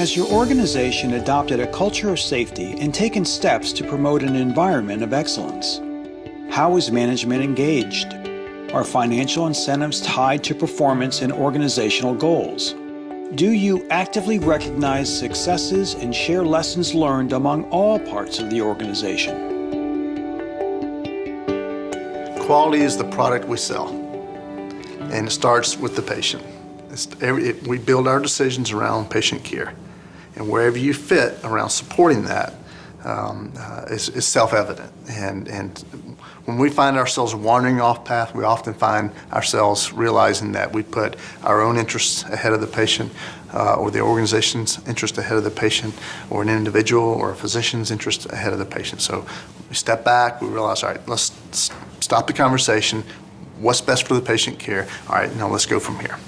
Has your organization adopted a culture of safety and taken steps to promote an environment of excellence? How is management engaged? Are financial incentives tied to performance and organizational goals? Do you actively recognize successes and share lessons learned among all parts of the organization? Quality is the product we sell, and it starts with the patient. We build our decisions around patient care, and wherever you fit around supporting that is self-evident. And when we find ourselves wandering off path, we often find ourselves realizing that we put our own interests ahead of the patient, or the organization's interest ahead of the patient, or an individual or a physician's interest ahead of the patient. So we step back, we realize, all right, let's stop the conversation. What's best for the patient care? All right, now let's go from here.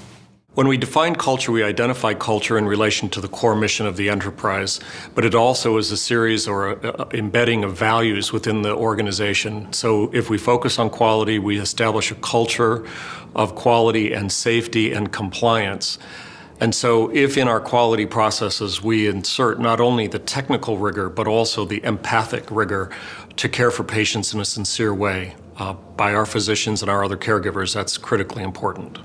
When we define culture, we identify culture in relation to the core mission of the enterprise, but it also is a series or embedding of values within the organization. So if we focus on quality, we establish a culture of quality and safety and compliance. And so if in our quality processes we insert not only the technical rigor, but also the empathic rigor to care for patients in a sincere way by our physicians and our other caregivers, that's critically important.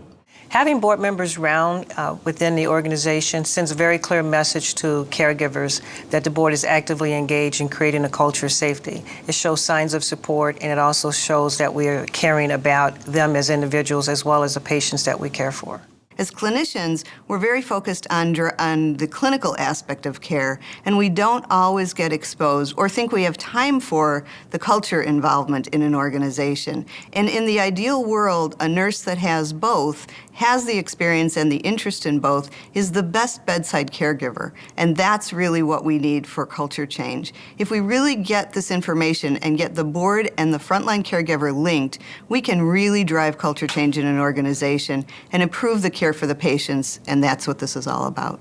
Having board members round within the organization sends a very clear message to caregivers that the board is actively engaged in creating a culture of safety. It shows signs of support, and it also shows that we are caring about them as individuals as well as the patients that we care for. As clinicians, we're very focused on the clinical aspect of care, and we don't always get exposed or think we have time for the culture involvement in an organization. And in the ideal world, a nurse that has both, has the experience and the interest in both, is the best bedside caregiver. And that's really what we need for culture change. If we really get this information and get the board and the frontline caregiver linked, we can really drive culture change in an organization and improve the care for the patients, and that's what this is all about.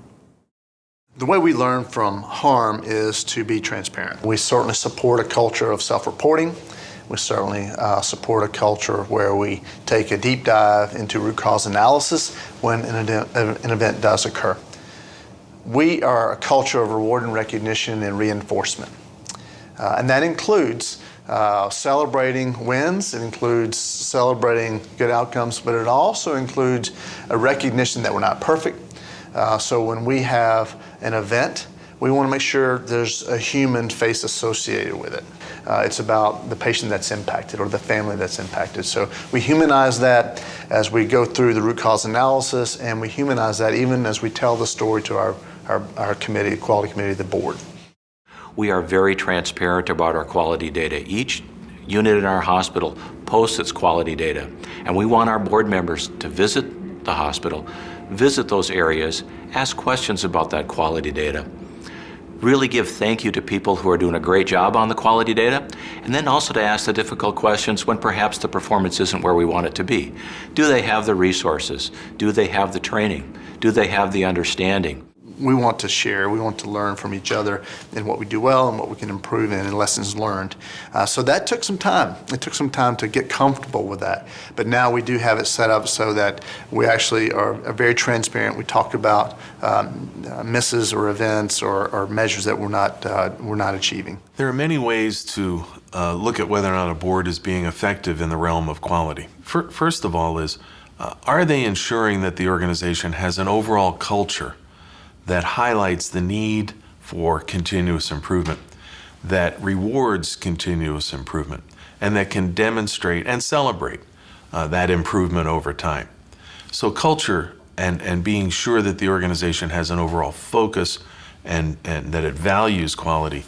The way we learn from harm is to be transparent. We certainly support a culture of self-reporting. We certainly support a culture where we take a deep dive into root cause analysis when an event does occur. We are a culture of reward and recognition and reinforcement. And that includes celebrating wins, it includes celebrating good outcomes, but it also includes a recognition that we're not perfect. So when we have an event, we want to make sure there's a human face associated with it. It's about the patient that's impacted or the family that's impacted. So we humanize that as we go through the root cause analysis, and we humanize that even as we tell the story to our committee, quality committee, the board. We are very transparent about our quality data. Each unit in our hospital posts its quality data, and we want our board members to visit the hospital, visit those areas, ask questions about that quality data, really give thank you to people who are doing a great job on the quality data, and then also to ask the difficult questions when perhaps the performance isn't where we want it to be. Do they have the resources? Do they have the training? Do they have the understanding? We want to share, we want to learn from each other in what we do well and what we can improve in and lessons learned. So that took some time. It took some time to get comfortable with that. But now we do have it set up so that we actually are very transparent. We talk about misses or events or measures that we're not achieving. There are many ways to look at whether or not a board is being effective in the realm of quality. First of all is, are they ensuring that the organization has an overall culture that highlights the need for continuous improvement, that rewards continuous improvement, and that can demonstrate and celebrate that improvement over time. So culture and being sure that the organization has an overall focus and that it values quality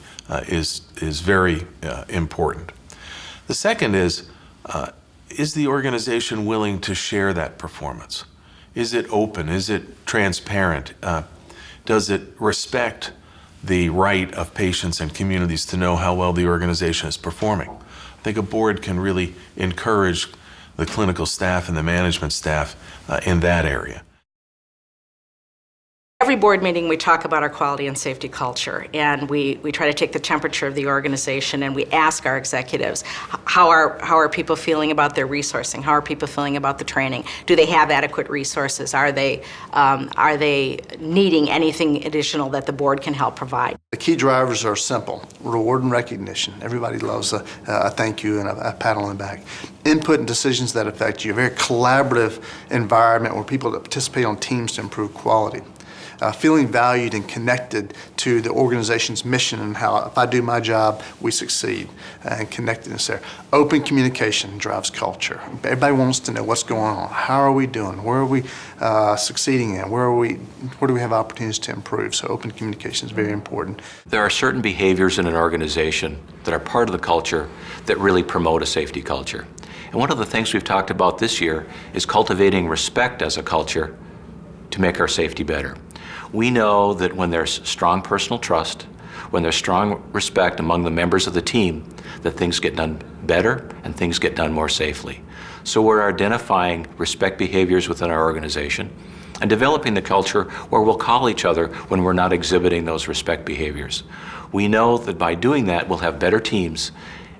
is very important. The second is the organization willing to share that performance? Is it open? Is it transparent? Does it respect the right of patients and communities to know how well the organization is performing? I think a board can really encourage the clinical staff and the management staff in that area. Every board meeting we talk about our quality and safety culture, and we try to take the temperature of the organization, and we ask our executives, how are people feeling about their resourcing? How are people feeling about the training? Do they have adequate resources? Are they needing anything additional that the board can help provide? The key drivers are simple: reward and recognition. Everybody loves a thank you and a pat on the back. Input and decisions that affect you. A very collaborative environment where people participate on teams to improve quality. Feeling valued and connected to the organization's mission and how, if I do my job, we succeed, and connectedness there. Open communication drives culture. Everybody wants to know what's going on. How are we doing? Where are we succeeding in? Where do we have opportunities to improve? So open communication is very important. There are certain behaviors in an organization that are part of the culture that really promote a safety culture. And one of the things we've talked about this year is cultivating respect as a culture to make our safety better. We know that when there's strong personal trust, when there's strong respect among the members of the team, that things get done better and things get done more safely. So we're identifying respect behaviors within our organization and developing the culture where we'll call each other when we're not exhibiting those respect behaviors. We know that by doing that, we'll have better teams,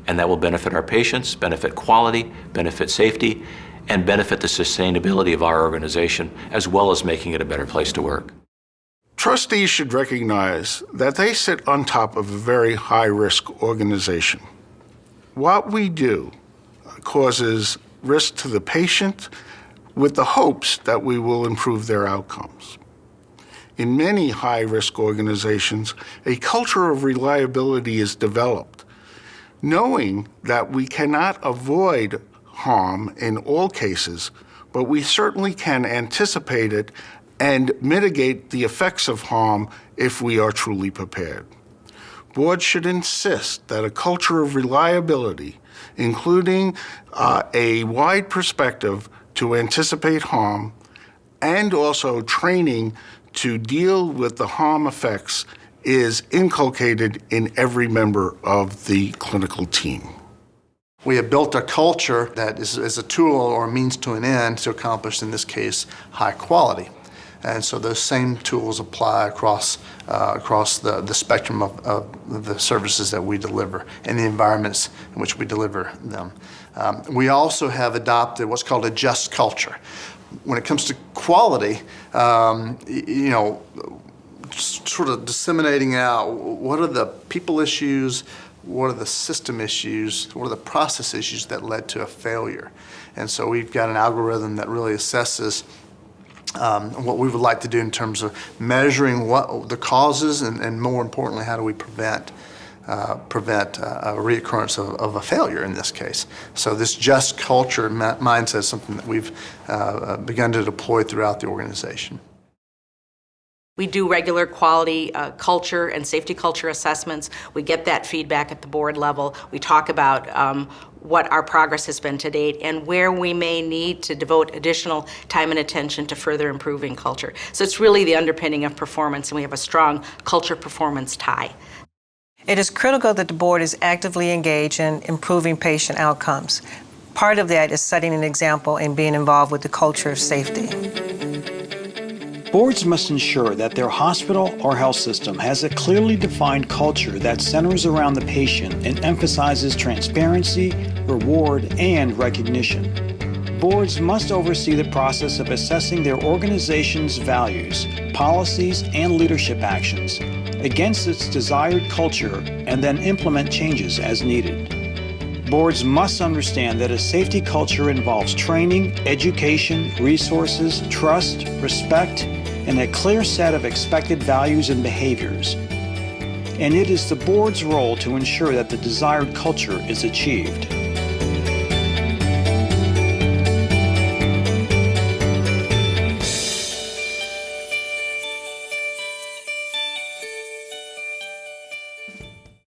and that will benefit our patients, benefit quality, benefit safety, and benefit the sustainability of our organization, as well as making it a better place to work. Trustees should recognize that they sit on top of a very high-risk organization. What we do causes risk to the patient with the hopes that we will improve their outcomes. In many high-risk organizations, a culture of reliability is developed, knowing that we cannot avoid harm in all cases, but we certainly can anticipate it and mitigate the effects of harm if we are truly prepared. Boards should insist that a culture of reliability, including a wide perspective to anticipate harm, and also training to deal with the harm effects, is inculcated in every member of the clinical team. We have built a culture that is a tool or a means to an end to accomplish, in this case, high quality. And so those same tools apply across the spectrum of the services that we deliver and the environments in which we deliver them. We also have adopted what's called a just culture. When it comes to quality, sort of disseminating out what are the people issues, what are the system issues, what are the process issues that led to a failure. And so we've got an algorithm that really assesses what we would like to do in terms of measuring what the causes and more importantly, how do we prevent a reoccurrence of a failure in this case. So this just culture mindset is something that we've begun to deploy throughout the organization. We do regular quality culture and safety culture assessments. We get that feedback at the board level. We talk about what our progress has been to date and where we may need to devote additional time and attention to further improving culture. So it's really the underpinning of performance, and we have a strong culture-performance tie. It is critical that the board is actively engaged in improving patient outcomes. Part of that is setting an example and being involved with the culture of safety. Boards must ensure that their hospital or health system has a clearly defined culture that centers around the patient and emphasizes transparency, reward, and recognition. Boards must oversee the process of assessing their organization's values, policies, and leadership actions against its desired culture and then implement changes as needed. Boards must understand that a safety culture involves training, education, resources, trust, respect, and a clear set of expected values and behaviors. And it is the board's role to ensure that the desired culture is achieved.